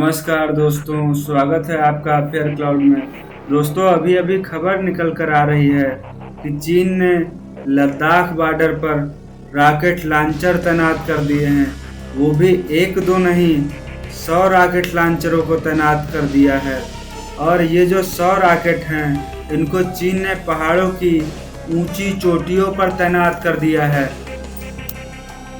नमस्कार दोस्तों, स्वागत है आपका फेयर क्लाउड में। दोस्तों, अभी अभी खबर निकल कर आ रही है कि चीन ने लद्दाख बॉर्डर पर रॉकेट लॉन्चर तैनात कर दिए हैं। वो भी एक दो नहीं, 100 रॉकेट लॉन्चरों को तैनात कर दिया है। और ये जो 100 रॉकेट हैं, इनको चीन ने पहाड़ों की ऊंची चोटियों पर तैनात कर दिया है।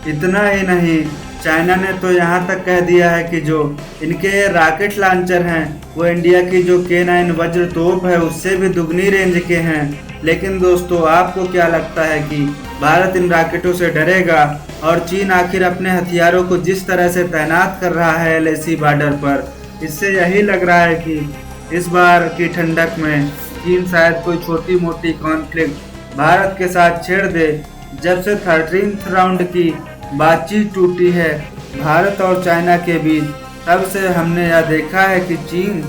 इतना ही नहीं, चाइना ने तो यहाँ तक कह दिया है कि जो इनके रॉकेट लॉन्चर हैं वो इंडिया की जो K9 वज्र तोप है उससे भी दुगनी रेंज के हैं। लेकिन दोस्तों, आपको क्या लगता है कि भारत इन रॉकेटों से डरेगा? और चीन आखिर अपने हथियारों को जिस तरह से तैनात कर रहा है LAC बॉर्डर पर, इससे यही लग रहा है कि इस बार की ठंडक में चीन शायद कोई छोटी मोटी कॉन्फ्लिक्ट भारत के साथ छेड़ दे। जब से 13th राउंड की बातचीत टूटी है भारत और चाइना के बीच, तब से हमने यह देखा है कि चीन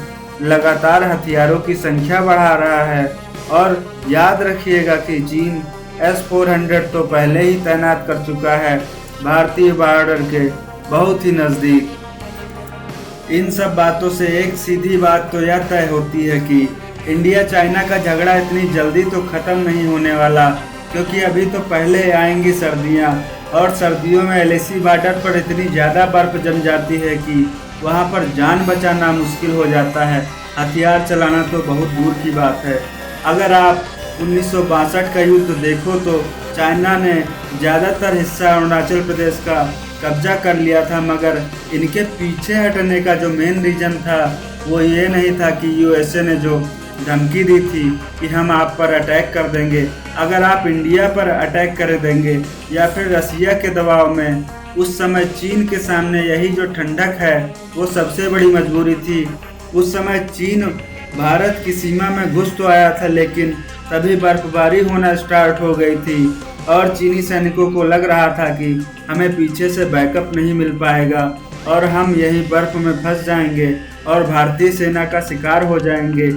लगातार हथियारों की संख्या बढ़ा रहा है। और याद रखिएगा कि चीन S-400 तो पहले ही तैनात कर चुका है भारतीय बॉर्डर के बहुत ही नज़दीक। इन सब बातों से एक सीधी बात तो यह तय होती है कि इंडिया चाइना का झगड़ा इतनी जल्दी तो ख़त्म नहीं होने वाला, क्योंकि अभी तो पहले आएंगी सर्दियाँ, और सर्दियों में LAC बॉर्डर पर इतनी ज़्यादा बर्फ़ जम जाती है कि वहाँ पर जान बचाना मुश्किल हो जाता है। हथियार चलाना तो बहुत दूर की बात है। अगर आप 1962 का युद्ध देखो तो चाइना ने ज़्यादातर हिस्सा अरुणाचल प्रदेश का कब्जा कर लिया था, मगर इनके पीछे हटने का जो मेन रीज़न था वो ये नहीं था कि USA ने जो धमकी दी थी कि हम आप पर अटैक कर देंगे, अगर आप इंडिया पर अटैक कर देंगे या फिर रसिया के दबाव में, उस समय चीन के सामने यही जो ठंडक है वो सबसे बड़ी मजबूरी थी। उस समय चीन भारत की सीमा में घुस तो आया था, लेकिन तभी बर्फबारी होना स्टार्ट हो गई थी और चीनी सैनिकों को लग रहा था कि हमें पीछे से बैकअप नहीं मिल पाएगा और हम यही बर्फ में फंस जाएंगे और भारतीय सेना का शिकार हो जाएंगे।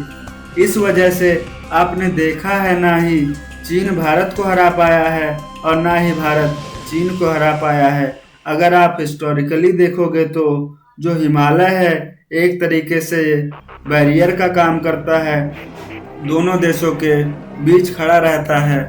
इस वजह से आपने देखा है, ना ही चीन भारत को हरा पाया है और ना ही भारत चीन को हरा पाया है। अगर आप हिस्टोरिकली देखोगे तो जो हिमालय है एक तरीके से बैरियर का काम करता है, दोनों देशों के बीच खड़ा रहता है।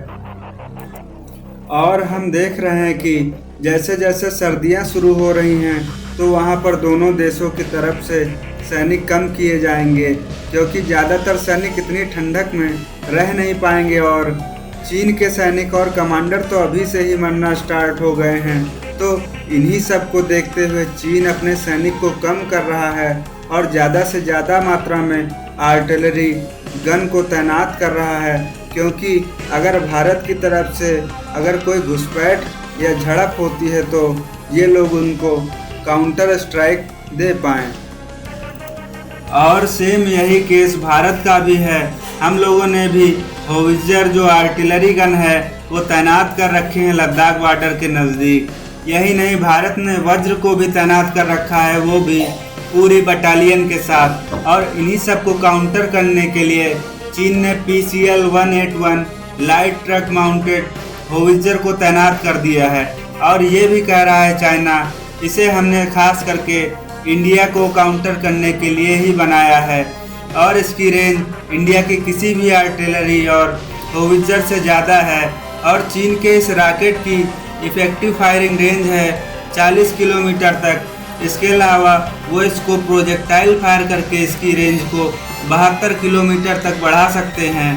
और हम देख रहे हैं कि जैसे जैसे सर्दियां शुरू हो रही हैं तो वहां पर दोनों देशों की तरफ से सैनिक कम किए जाएंगे, क्योंकि ज़्यादातर सैनिक इतनी ठंडक में रह नहीं पाएंगे और चीन के सैनिक और कमांडर तो अभी से ही मरना स्टार्ट हो गए हैं। तो इन्हीं सब को देखते हुए चीन अपने सैनिक को कम कर रहा है और ज़्यादा से ज़्यादा मात्रा में आर्टिलरी गन को तैनात कर रहा है, क्योंकि अगर भारत की तरफ से अगर कोई घुसपैठ या झड़प होती है तो ये लोग उनको काउंटर स्ट्राइक दे पाएँ। और सेम यही केस भारत का भी है। हम लोगों ने भी होवित्ज़र जो आर्टिलरी गन है वो तैनात कर रखे हैं लद्दाख बॉर्डर के नज़दीक। यही नहीं, भारत ने वज्र को भी तैनात कर रखा है, वो भी पूरी बटालियन के साथ। और इन्हीं सब को काउंटर करने के लिए चीन ने PCL-181 लाइट ट्रक माउंटेड होवित्ज़र को तैनात कर दिया है। और ये भी कह रहा है चाइना, इसे हमने खास करके इंडिया को काउंटर करने के लिए ही बनाया है और इसकी रेंज इंडिया की किसी भी आर्टिलरी और होवित्ज़र से ज़्यादा है। और चीन के इस रॉकेट की इफ़ेक्टिव फायरिंग रेंज है 40 किलोमीटर तक। इसके अलावा वो इसको प्रोजेक्टाइल फायर करके इसकी रेंज को 72 किलोमीटर तक बढ़ा सकते हैं।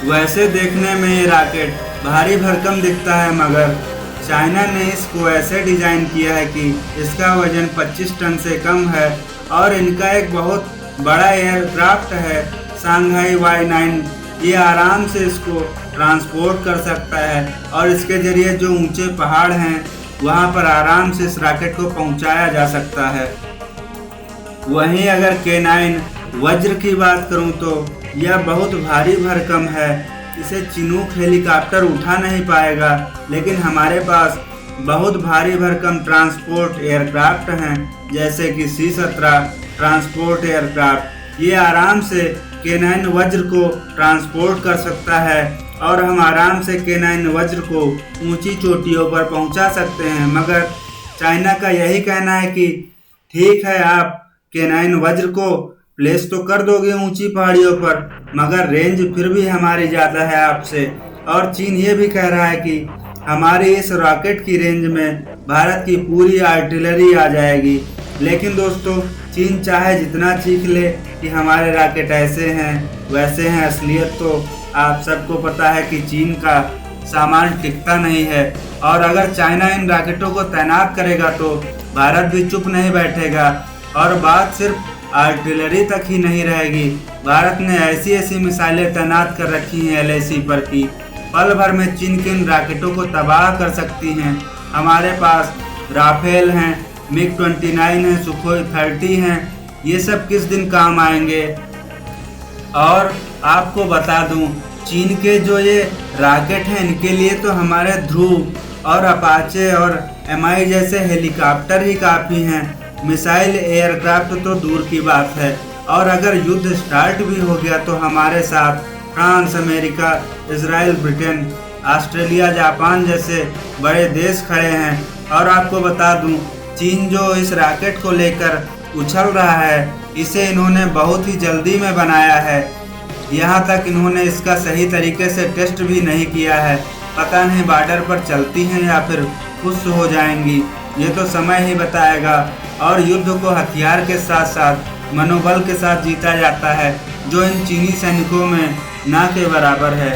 वैसे देखने में ये रॉकेट भारी भरकम दिखता है, मगर चाइना ने इसको ऐसे डिज़ाइन किया है कि इसका वजन 25 टन से कम है और इनका एक बहुत बड़ा एयरक्राफ्ट है शांघाई Y9। ये आराम से इसको ट्रांसपोर्ट कर सकता है और इसके ज़रिए जो ऊंचे पहाड़ हैं वहां पर आराम से इस रॉकेट को पहुंचाया जा सकता है। वहीं अगर K9 वज्र की बात करूं तो यह बहुत भारी भरकम है, इसे चिनूक हेलीकॉप्टर उठा नहीं पाएगा, लेकिन हमारे पास बहुत भारी भरकम ट्रांसपोर्ट एयरक्राफ्ट हैं जैसे कि C-17 ट्रांसपोर्ट एयरक्राफ्ट। ये आराम से K9 वज्र को ट्रांसपोर्ट कर सकता है और हम आराम से K9 वज्र को ऊंची चोटियों पर पहुंचा सकते हैं। मगर चाइना का यही कहना है कि ठीक है, आप K9 वज्र को प्लेस तो कर दोगे ऊंची पहाड़ियों पर, मगर रेंज फिर भी हमारी ज़्यादा है आपसे। और चीन ये भी कह रहा है कि हमारी इस रॉकेट की रेंज में भारत की पूरी आर्टिलरी आ जाएगी। लेकिन दोस्तों, चीन चाहे जितना चीख ले कि हमारे रॉकेट ऐसे हैं वैसे हैं, असलियत तो आप सबको पता है कि चीन का सामान टिकता नहीं है। और अगर चाइना इन रॉकेटों को तैनात करेगा तो भारत भी चुप नहीं बैठेगा। और बात सिर्फ आर्टिलरी तक ही नहीं रहेगी, भारत ने ऐसी ऐसी मिसाइलें तैनात कर रखी हैं LAC पर कि पल भर में चीन के इन रॉकेटों को तबाह कर सकती हैं। हमारे पास राफेल हैं, MiG-29 हैं, सुखोई 30 हैं, ये सब किस दिन काम आएंगे। और आपको बता दूं, चीन के जो ये रॉकेट हैं इनके लिए तो हमारे ध्रुव और अपाचे और MI जैसे हेलीकॉप्टर ही काफ़ी हैं। मिसाइल एयरक्राफ्ट तो दूर की बात है। और अगर युद्ध स्टार्ट भी हो गया तो हमारे साथ France, America, Israel, Britain, Australia, Japan जैसे बड़े देश खड़े हैं। और आपको बता दूं, चीन जो इस रॉकेट को लेकर उछल रहा है, इसे इन्होंने बहुत ही जल्दी में बनाया है। यहाँ तक इन्होंने इसका सही तरीके से टेस्ट भी नहीं किया है। पता नहीं बॉर्डर पर चलती हैं या फिर खुश हो जाएंगी, ये तो समय ही बताएगा। और युद्ध को हथियार के साथ साथ मनोबल के साथ जीता जाता है, जो इन चीनी सैनिकों में ना के बराबर है।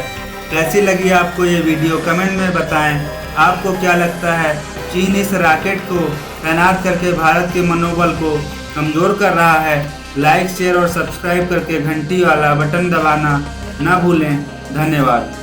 कैसी लगी आपको ये वीडियो, कमेंट में बताएं। आपको क्या लगता है, चीन इस रॉकेट को तैनात करके भारत के मनोबल को कमज़ोर कर रहा है? लाइक, शेयर और सब्सक्राइब करके घंटी वाला बटन दबाना ना भूलें। धन्यवाद।